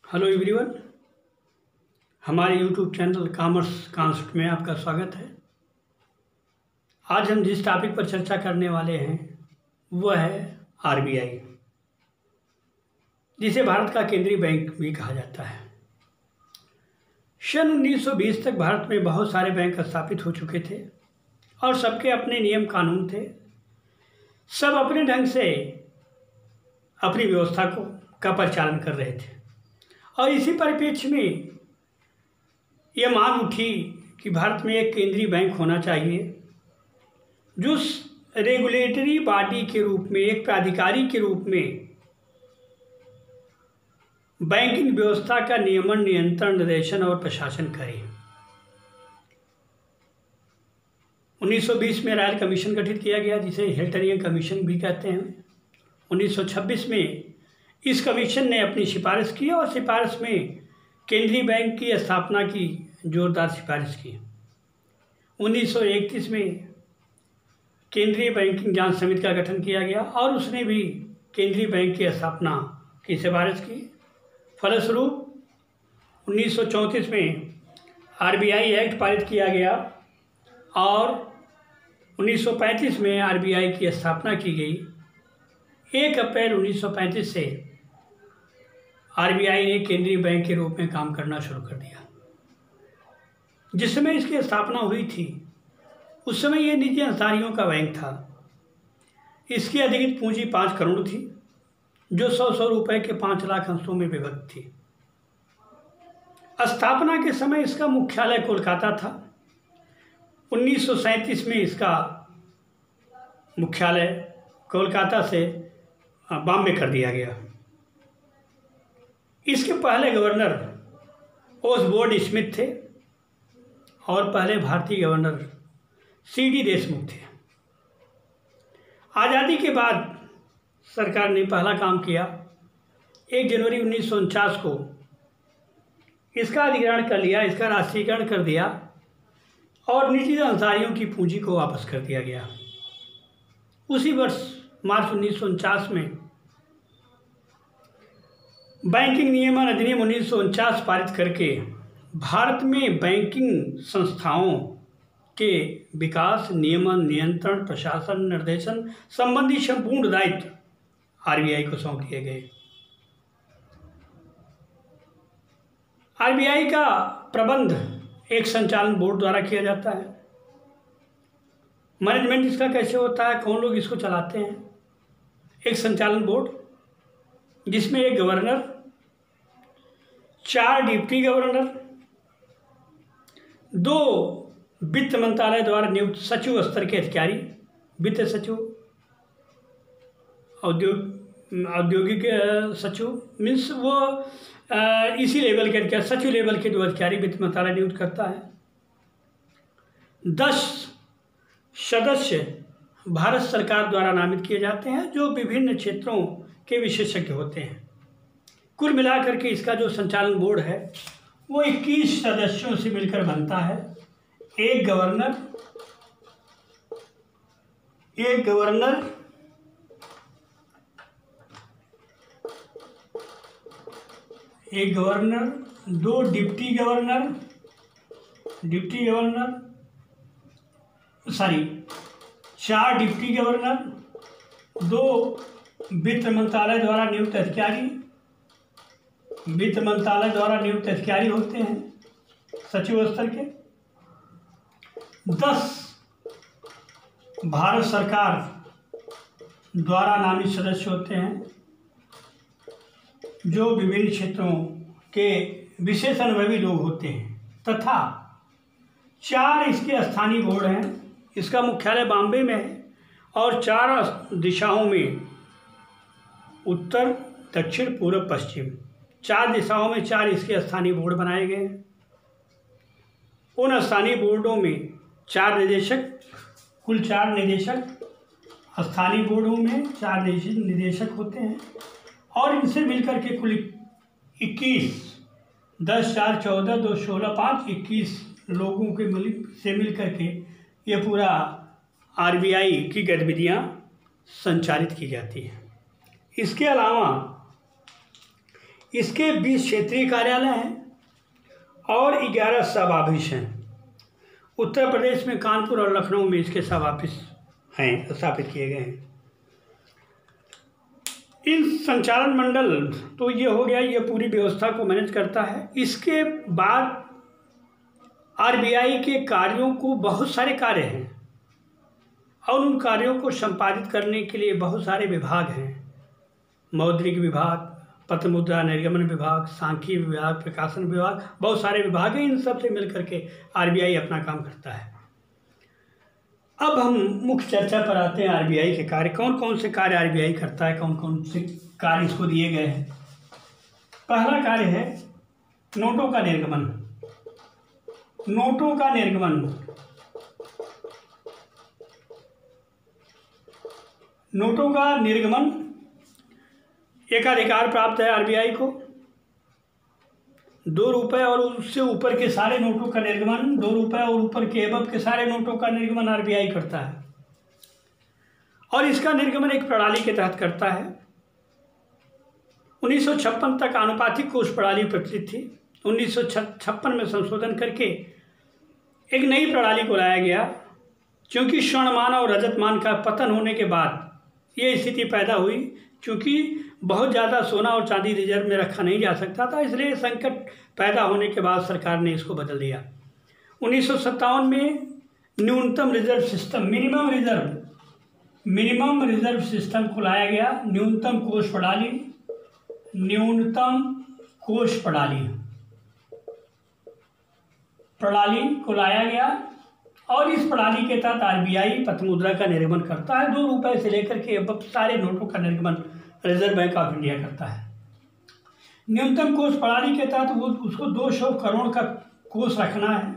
Hello everyone, हमारे YouTube channel commerce concept में आपका स्वागत है। आज हम जिस टॉपिक पर चर्चा करने वाले हैं वह है आरबीआई, जिसे भारत का केंद्रीय बैंक भी कहा जाता है। सन 1920 तक भारत में बहुत सारे बैंक स्थापित हो चुके थे और सबके अपने नियम कानून थे। सब अपने ढंग से अपनी व्यवस्था का परिचालन कर रहे थे और इसी परिप्रेक्ष्य में यह मांग उठी कि भारत में एक केंद्रीय बैंक होना चाहिए जो रेगुलेटरी बॉडी के रूप में, एक प्राधिकारी के रूप में बैंकिंग व्यवस्था का नियमन, नियंत्रण, निर्देशन और प्रशासन करे। 1920 में रॉयल कमीशन गठित किया गया, जिसे हिल्टनियन कमीशन भी कहते हैं। 1926 में इस कमीशन ने अपनी सिफारिश की और सिफारिश में केंद्रीय बैंक की स्थापना की जोरदार सिफारिश की। 1931 में केंद्रीय बैंकिंग जांच समिति का गठन किया गया और उसने भी केंद्रीय बैंक की स्थापना की सिफारिश की। फलस्वरूप 1934 में आरबीआई एक्ट पारित किया गया और 1935 में आरबीआई की स्थापना की गई। 1 अप्रैल 1935 से आरबीआई ने केंद्रीय बैंक के रूप में काम करना शुरू कर दिया। जिस समय इसकी स्थापना हुई थी उस समय ये निजी अंसारियों का बैंक था। इसकी अधिकृत पूंजी 5 करोड़ थी, जो 100 रुपए के 5 लाख अंशों में विभक्त थी। स्थापना के समय इसका मुख्यालय कोलकाता था। 1937 में इसका मुख्यालय कोलकाता से बॉम्बे कर दिया गया। इसके पहले गवर्नर ओसबोर्न स्मिथ थे और पहले भारतीय गवर्नर सीडी देशमुख थे। आज़ादी के बाद सरकार ने पहला काम किया, 1 जनवरी 1949 को इसका अधिग्रहण कर लिया, इसका राष्ट्रीयकरण कर दिया और निजी अंसारियों की पूंजी को वापस कर दिया गया। उसी वर्ष मार्च 1949 में बैंकिंग नियमन अधिनियम 1949 पारित करके भारत में बैंकिंग संस्थाओं के विकास, नियमन, नियंत्रण, प्रशासन, निर्देशन संबंधी संपूर्ण दायित्व आरबीआई को सौंप दिए गए। आरबीआई का प्रबंध एक संचालन बोर्ड द्वारा किया जाता है। मैनेजमेंट इसका कैसे होता है, कौन लोग इसको चलाते हैं? एक संचालन बोर्ड जिसमें एक गवर्नर, 4 डिप्टी गवर्नर, 2 वित्त मंत्रालय द्वारा नियुक्त सचिव स्तर के अधिकारी, वित्त सचिव, औद्योगिक सचिव, मीन्स वो इसी लेवल के अधिकारी, सचिव लेवल के 2 अधिकारी वित्त मंत्रालय नियुक्त करता है। 10 सदस्य भारत सरकार द्वारा नामित किए जाते हैं जो विभिन्न क्षेत्रों के विशेषज्ञ होते हैं। कुल मिलाकर के इसका जो संचालन बोर्ड है वो 21 सदस्यों से मिलकर बनता है। एक governor, 2 deputy governor, 4 deputy governor, 2 वित्त मंत्रालय द्वारा नियुक्त अधिकारी होते हैं सचिव स्तर के। 10 भारत सरकार द्वारा नामित सदस्य होते हैं जो विभिन्न क्षेत्रों के विशेष अनुभवी लोग होते हैं, तथा 4 इसके स्थानीय बोर्ड हैं। इसका मुख्यालय बॉम्बे में है और 4 दिशाओं में, उत्तर, दक्षिण, पूर्व, पश्चिम, 4 दिशाओं में 4 इसके स्थानीय बोर्ड बनाए गए हैं। उन स्थानीय बोर्डों में 4 निदेशक, कुल 4 निदेशक, स्थानीय बोर्डों में 4 निदेशक होते हैं और इनसे मिलकर के कुल 21, 10, 4, 14, 2, 16, 5, 21 लोगों के मिल करके ये पूरा आरबीआई की गतिविधियाँ संचालित की जाती हैं। इसके अलावा इसके 20 क्षेत्रीय कार्यालय हैं और 11 सब ऑफिस हैं। उत्तर प्रदेश में कानपुर और लखनऊ में इसके सब ऑफिस हैं, स्थापित किए गए हैं। इन संचालन मंडल तो ये हो गया, ये पूरी व्यवस्था को मैनेज करता है। इसके बाद आरबीआई के कार्यों को बहुत सारे कार्य हैं और उन कार्यों को संपादित करने के लिए बहुत सारे विभाग हैं। मौद्रिक विभाग, पत्र मुद्रा निर्गमन विभाग, सांख्यिकी विभाग, प्रकाशन विभाग, बहुत सारे विभाग हैं। इन सब से मिलकर के आरबीआई अपना काम करता है। अब हम मुख्य चर्चा पर आते हैं। आरबीआई के कार्य, कौन कौन से कार्य आरबीआई करता है, कौन कौन से कार्य इसको दिए गए हैं। पहला कार्य है नोटों का निर्गमन। नोटों का निर्गमन, नोटों का निर्गमन एक अधिकार प्राप्त है आरबीआई को। 2 रुपये और उससे ऊपर के सारे नोटों का निर्गमन, 2 रुपये और ऊपर के एबव के सारे नोटों का निर्गमन आरबीआई करता है और इसका निर्गमन एक प्रणाली के तहत करता है। 1956 तक आनुपातिक कोष प्रणाली प्रचलित थी। 1956 में संशोधन करके एक नई प्रणाली को लाया गया, क्योंकि स्वर्णमान और रजतमान का पतन होने के बाद ये स्थिति पैदा हुई। क्योंकि बहुत ज़्यादा सोना और चांदी रिजर्व में रखा नहीं जा सकता था, इसलिए संकट पैदा होने के बाद सरकार ने इसको बदल दिया। 1957 में न्यूनतम reserve system, minimum reserve system को लाया गया। न्यूनतम कोष प्रणाली को लाया गया और इस प्रणाली के तहत आरबीआई पत्र मुद्रा का निर्गमन करता है। 2 रुपये से लेकर के अब सारे नोटों का निर्गमन रिजर्व बैंक ऑफ इंडिया करता है। न्यूनतम कोष प्रणाली के तहत वो उसको 200 करोड़ का कोष रखना है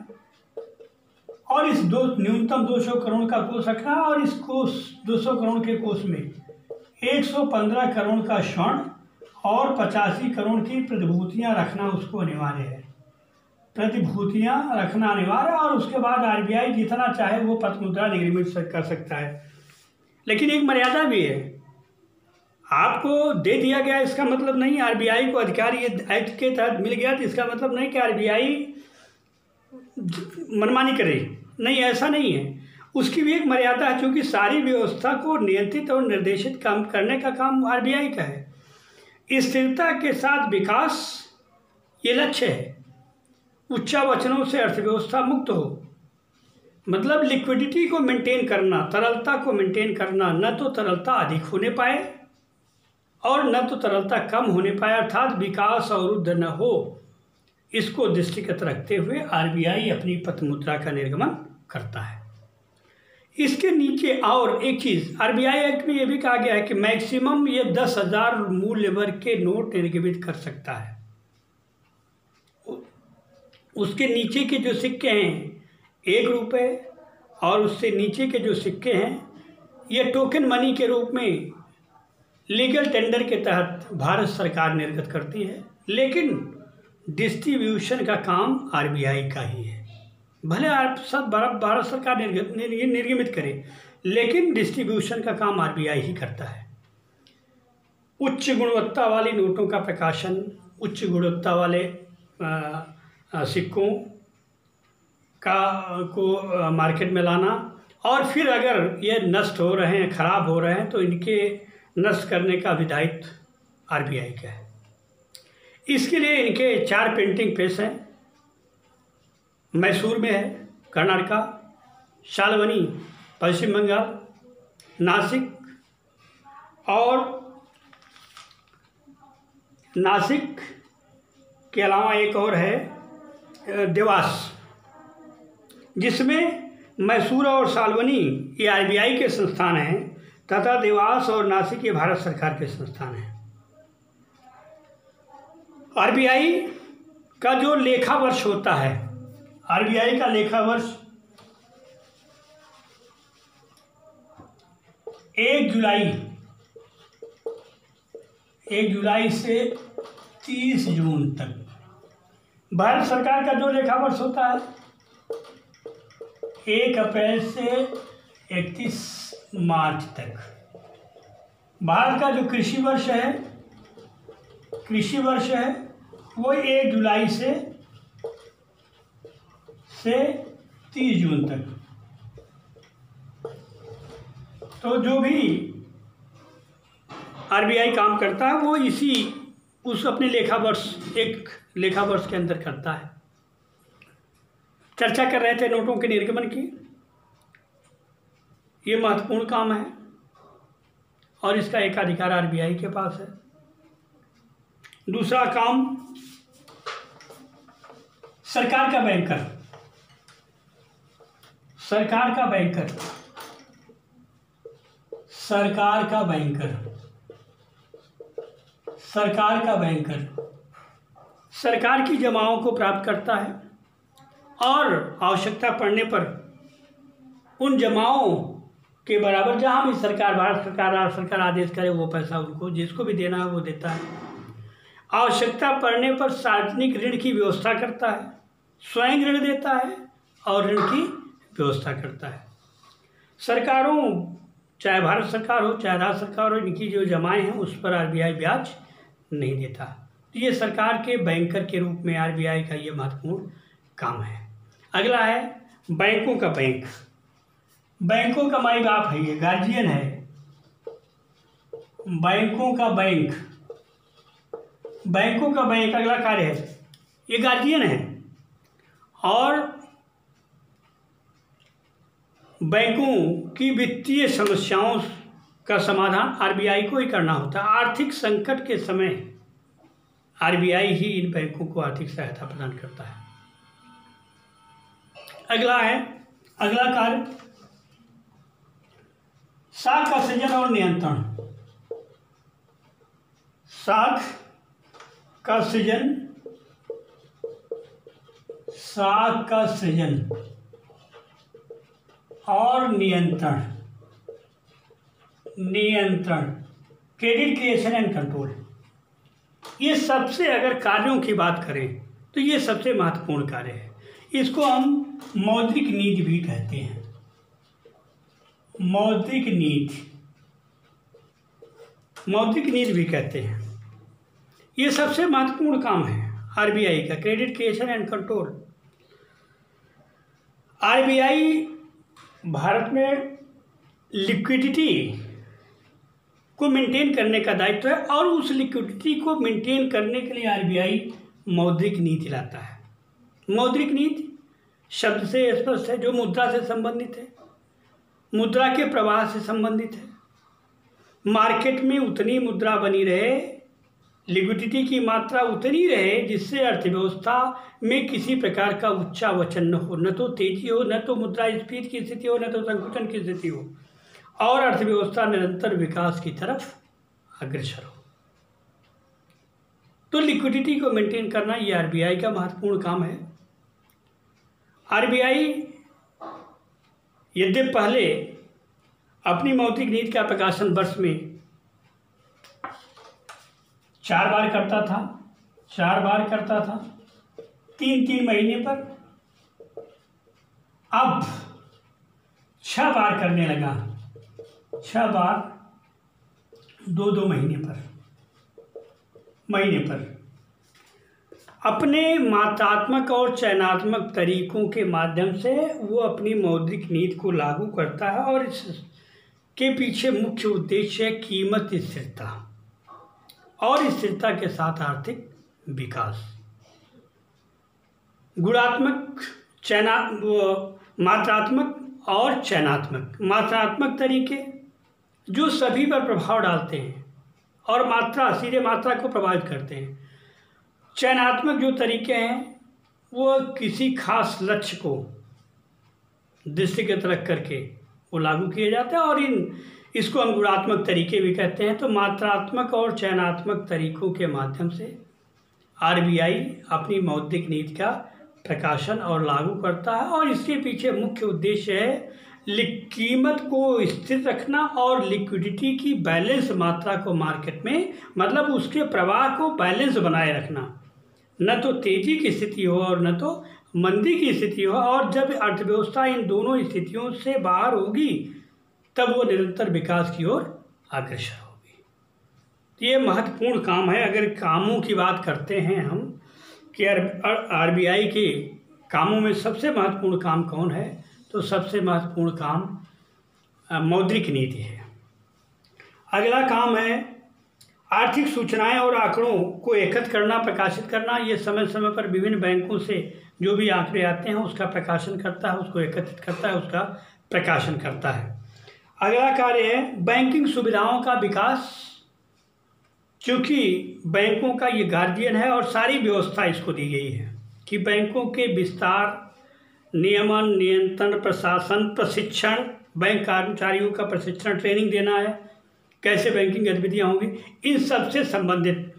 और इस न्यूनतम 200 करोड़ का कोष रखना है और इस कोष 200 करोड़ के कोष में 115 करोड़ का स्वर्ण और 85 करोड़ की प्रतिभूतियाँ रखना उसको अनिवार्य है। प्रतिभूतियाँ रखना अनिवार्य, और उसके बाद आरबीआई जितना चाहे वो पत्र मुद्रा निर्मित कर सकता है। लेकिन एक मर्यादा भी है। आपको दे दिया गया इसका मतलब नहीं, आरबीआई को अधिकार ये एक्ट के तहत मिल गया तो इसका मतलब नहीं कि आरबीआई मनमानी करे। नहीं, ऐसा नहीं है। उसकी भी एक मर्यादा है, क्योंकि सारी व्यवस्था को नियंत्रित और निर्देशित काम करने का काम आरबीआई का है। स्थिरता के साथ विकास ये लक्ष्य है। उच्चावचनों से अर्थव्यवस्था मुक्त हो, मतलब लिक्विडिटी को मेंटेन करना, तरलता को मेंटेन करना, न तो तरलता अधिक होने पाए और न तो तरलता कम होने पाए, अर्थात विकास अवरुद्ध न हो। इसको दृष्टिगत रखते हुए आरबीआई अपनी पत्र मुद्रा का निर्गमन करता है। इसके नीचे और एक चीज़, आरबीआई एक्ट में यह भी कहा गया है कि मैक्सिमम ये 10,000 मूल्य वर्ग के नोट निर्गमित कर सकता है। उसके नीचे के जो सिक्के हैं 1 रुपये और उससे नीचे के जो सिक्के हैं ये टोकन मनी के रूप में लीगल टेंडर के तहत भारत सरकार निर्गत करती है, लेकिन डिस्ट्रीब्यूशन का काम आरबीआई का ही है। भले सब भारत सरकार निर्गमित करे, लेकिन डिस्ट्रीब्यूशन का काम आरबीआई ही करता है। उच्च गुणवत्ता वाली नोटों का प्रकाशन, उच्च गुणवत्ता वाले सिक्कों को मार्केट में लाना, और फिर अगर ये नष्ट हो रहे हैं, ख़राब हो रहे हैं, तो इनके नष्ट करने का भी दायित्व आरबीआई का है। इसके लिए इनके 4 प्रिंटिंग प्रेस हैं। मैसूर में है कर्नाटका, शालवनी पश्चिम बंगाल, नासिक के अलावा एक और है देवास, जिसमें मैसूर और शालवनी ये आरबीआई के संस्थान हैं तथा देवास और नासिक ये भारत सरकार के संस्थान हैं। आरबीआई का जो लेखा वर्ष होता है, आरबीआई का लेखा वर्ष 1 जुलाई से 30 जून तक। भारत सरकार का जो लेखा वर्ष होता है 1 अप्रैल से 31 मार्च तक। भारत का जो कृषि वर्ष है कृषि वर्ष है वो 1 जुलाई से 30 जून तक। तो जो भी आरबीआई काम करता है वो उस अपने एक लेखा वर्ष के अंदर करता है। चर्चा कर रहे थे नोटों के निर्गमन की। ये महत्वपूर्ण काम है और इसका एकाधिकार आरबीआई के पास है। दूसरा काम, सरकार का बैंकर। सरकार का बैंकर सरकार की जमाओं को प्राप्त करता है और आवश्यकता पड़ने पर उन जमाओं के बराबर जहाँ भी सरकार, भारत सरकार, राज्य सरकार आदेश करे वो पैसा उनको जिसको भी देना है वो देता है। आवश्यकता पड़ने पर सार्वजनिक ऋण की व्यवस्था करता है, स्वयं ऋण देता है और ऋण की व्यवस्था करता है। सरकारों, चाहे भारत सरकार हो चाहे राज्य सरकार हो, इनकी जो जमाएं हैं उस पर आरबीआई ब्याज नहीं देता। तो ये सरकार के बैंकर के रूप में आरबीआई का ये महत्वपूर्ण काम है। अगला है बैंकों का बैंक। बैंकों का माई बाप है, ये गार्जियन है। बैंकों का बैंक अगला कार्य है, ये गार्जियन है और बैंकों की वित्तीय समस्याओं का समाधान आरबीआई को ही करना होता है। आर्थिक संकट के समय आरबीआई ही इन बैंकों को आर्थिक सहायता प्रदान करता है। अगला कार्य साख का सृजन और नियंत्रण। साख का सृजन और नियंत्रण, क्रेडिट क्रिएशन एंड कंट्रोल। ये सबसे, अगर कार्यों की बात करें तो ये सबसे महत्वपूर्ण कार्य है। इसको हम मौद्रिक नीति भी कहते हैं। मौद्रिक नीति भी कहते हैं। ये सबसे महत्वपूर्ण काम है आरबीआई का, credit creation and control. RBI Bharat में लिक्विडिटी को मेंटेन करने का दायित्व है और उस लिक्विडिटी को मेंटेन करने के लिए आरबीआई मौद्रिक नीति लाता है। मौद्रिक नीति शब्द से स्पष्ट है, जो मुद्रा से संबंधित है, मुद्रा के प्रवाह से संबंधित है। मार्केट में उतनी मुद्रा बनी रहे, लिक्विडिटी की मात्रा उतनी रहे जिससे अर्थव्यवस्था में किसी प्रकार का उच्चावचन न हो, न तो तेजी हो, न तो मुद्रास्फीति की स्थिति हो, न तो संकुचन की स्थिति हो और अर्थव्यवस्था निरंतर विकास की तरफ अग्रसर हो। तो लिक्विडिटी को मेंटेन करना ये आरबीआई का महत्वपूर्ण काम है। आरबीआई यद्यपि पहले अपनी मौद्रिक नीति का प्रकाशन वर्ष में 4 बार करता था, 3 महीने पर। अब 6 बार करने लगा, 6 बार 2 महीने पर। अपने मात्रात्मक और चयनात्मक तरीकों के माध्यम से वो अपनी मौद्रिक नीति को लागू करता है और इसके पीछे मुख्य उद्देश्य है कीमत स्थिरता और स्थिरता के साथ आर्थिक विकास। गुणात्मक, मात्रात्मक और चयनात्मक। मात्रात्मक तरीके जो सभी पर प्रभाव डालते हैं और सीधे मात्रा को प्रभावित करते हैं। चयनात्मक जो तरीके हैं वो किसी खास लक्ष्य को दृष्टिगत रख करके वो लागू किए जाते हैं और इसको हम गुणात्मक तरीके भी कहते हैं। तो मात्रात्मक और चयनात्मक तरीकों के माध्यम से आरबीआई अपनी मौद्रिक नीति का प्रकाशन और लागू करता है और इसके पीछे मुख्य उद्देश्य है कीमत को स्थिर रखना और लिक्विडिटी की बैलेंस मात्रा को मार्केट में, मतलब उसके प्रवाह को बैलेंस बनाए रखना, न तो तेजी की स्थिति हो और न तो मंदी की स्थिति हो। और जब अर्थव्यवस्था इन दोनों स्थितियों से बाहर होगी तब वो निरंतर विकास की ओर अग्रसर होगी। ये महत्वपूर्ण काम है। अगर कामों की बात करते हैं हम कि आरबीआई के कामों में सबसे महत्वपूर्ण काम कौन है, तो सबसे महत्वपूर्ण काम मौद्रिक नीति है। अगला काम है आर्थिक सूचनाएं और आंकड़ों को एकत्र करना, प्रकाशित करना। ये समय समय पर विभिन्न बैंकों से जो भी आंकड़े आते हैं उसका प्रकाशन करता है, उसको एकत्रित करता है, उसका प्रकाशन करता है। अगला कार्य है बैंकिंग सुविधाओं का विकास, क्योंकि बैंकों का ये गार्जियन है और सारी व्यवस्था इसको दी गई है कि बैंकों के विस्तार, नियमन, नियंत्रण, प्रशासन, प्रशिक्षण, बैंक कर्मचारियों का प्रशिक्षण, ट्रेनिंग देना है, कैसे बैंकिंग गतिविधियाँ होंगी, इन सब से संबंधित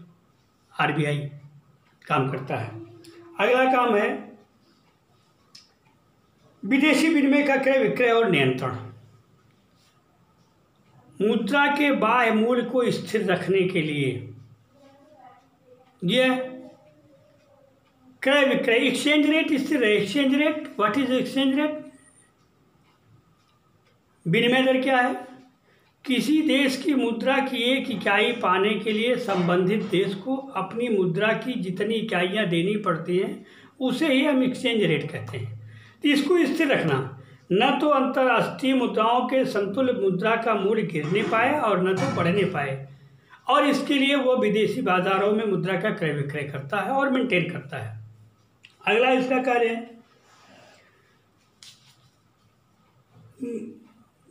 आरबीआई काम करता है। अगला काम है विदेशी विनिमय का क्रय विक्रय और नियंत्रण। मुद्रा के बाह्य मूल्य को स्थिर रखने के लिए यह क्रय विक्रय, एक्सचेंज रेट स्थिर है। Exchange rate, what is exchange rate? विनिमय दर क्या है? किसी देश की मुद्रा की एक इकाई पाने के लिए संबंधित देश को अपनी मुद्रा की जितनी इकाइयाँ देनी पड़ती हैं उसे ही हम एक्सचेंज रेट कहते हैं। तो इसको स्थिर रखना, न तो अंतर्राष्ट्रीय मुद्राओं के समतुल्य मुद्रा का मूल्य गिरने पाए और न तो बढ़ने पाए, और इसके लिए वो विदेशी बाजारों में मुद्रा का क्रय विक्रय करता है और मेंटेन करता है। अगला इसका कार्य है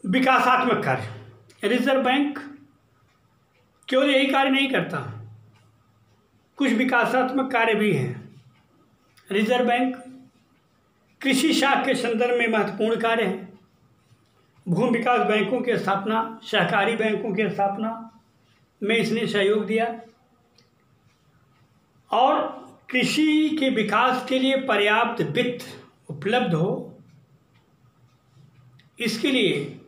विकासात्मक कार्य। रिजर्व बैंक केवल यही कार्य नहीं करता, कुछ विकासात्मक कार्य भी हैं। रिजर्व बैंक कृषि शाख के संदर्भ में महत्वपूर्ण कार्य है। भूमि विकास बैंकों की स्थापना, सहकारी बैंकों की स्थापना में इसने सहयोग दिया, और कृषि के विकास के लिए पर्याप्त वित्त उपलब्ध हो, इसके लिए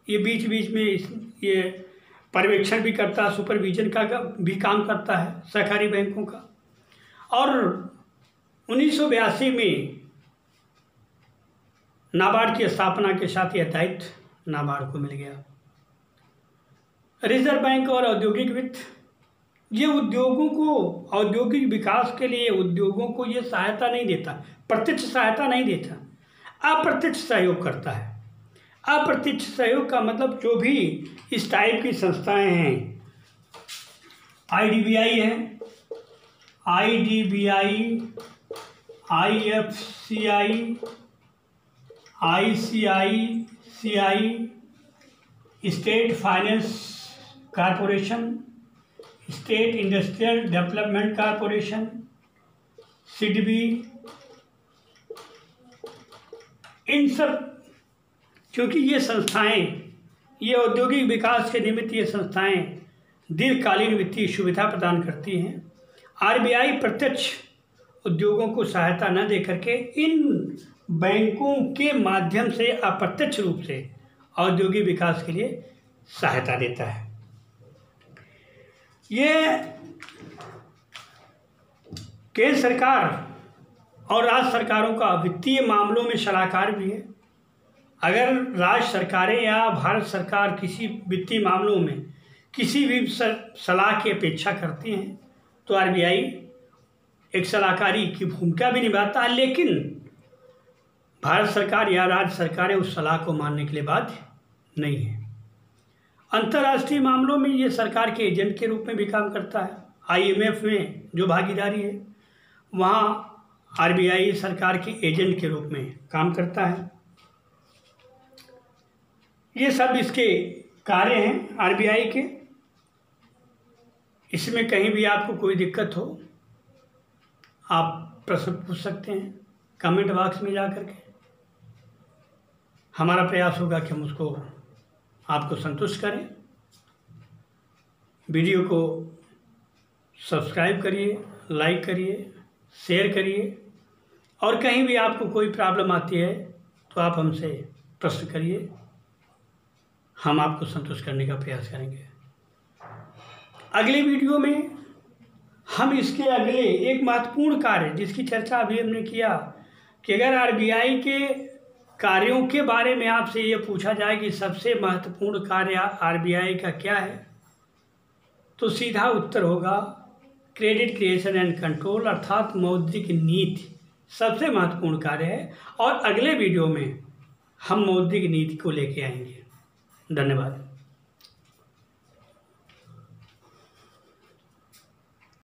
ये बीच बीच में ये पर्यवेक्षण भी करता है, सुपरविजन का भी काम करता है सहकारी बैंकों का। और 1982 में नाबार्ड की स्थापना के साथ यह दायित्व नाबार्ड को मिल गया। रिजर्व बैंक और औद्योगिक वित्त, ये उद्योगों को, औद्योगिक विकास के लिए उद्योगों को ये सहायता नहीं देता, प्रत्यक्ष सहायता नहीं देता, अप्रत्यक्ष सहयोग करता है। अप्रत्यक्ष सहयोग का मतलब जो भी इस टाइप की संस्थाएं हैं, आईडीबीआई है, IDBI, IFCI, ICICI, state finance corporation, state industrial development corporation, SIDBI, इन सब, क्योंकि ये संस्थाएं, ये औद्योगिक विकास के निमित्त ये संस्थाएं दीर्घकालीन वित्तीय सुविधा प्रदान करती हैं। आरबीआई प्रत्यक्ष उद्योगों को सहायता न दे करके इन बैंकों के माध्यम से अप्रत्यक्ष रूप से औद्योगिक विकास के लिए सहायता देता है। ये केंद्र सरकार और राज्य सरकारों का वित्तीय मामलों में सलाहकार भी है। अगर राज्य सरकारें या भारत सरकार किसी वित्तीय मामलों में किसी भी सलाह की अपेक्षा करती हैं तो आरबीआई एक सलाहकारी की भूमिका भी निभाता है, लेकिन भारत सरकार या राज्य सरकारें उस सलाह को मानने के लिए बाध्य नहीं है। अंतर्राष्ट्रीय मामलों में ये सरकार के एजेंट के रूप में भी काम करता है। आईएमएफ में जो भागीदारी है वहाँ आरबीआई सरकार के एजेंट के रूप में काम करता है। ये सब इसके कार्य हैं आरबीआई के। इसमें कहीं भी आपको कोई दिक्कत हो आप प्रश्न पूछ सकते हैं कमेंट बॉक्स में जा कर के। हमारा प्रयास होगा कि हम उसको आपको संतुष्ट करें। वीडियो को सब्सक्राइब करिए, लाइक करिए, शेयर करिए, और कहीं भी आपको कोई प्रॉब्लम आती है तो आप हमसे प्रश्न करिए, हम आपको संतुष्ट करने का प्रयास करेंगे। अगले वीडियो में हम इसके अगले एक महत्वपूर्ण कार्य जिसकी चर्चा अभी हमने किया कि अगर आरबीआई के कार्यों के बारे में आपसे ये पूछा जाए कि सबसे महत्वपूर्ण कार्य आरबीआई का क्या है, तो सीधा उत्तर होगा क्रेडिट क्रिएशन एंड कंट्रोल अर्थात मौद्रिक नीति सबसे महत्वपूर्ण कार्य है। और अगले वीडियो में हम मौद्रिक नीति को लेके आएंगे। धन्यवाद।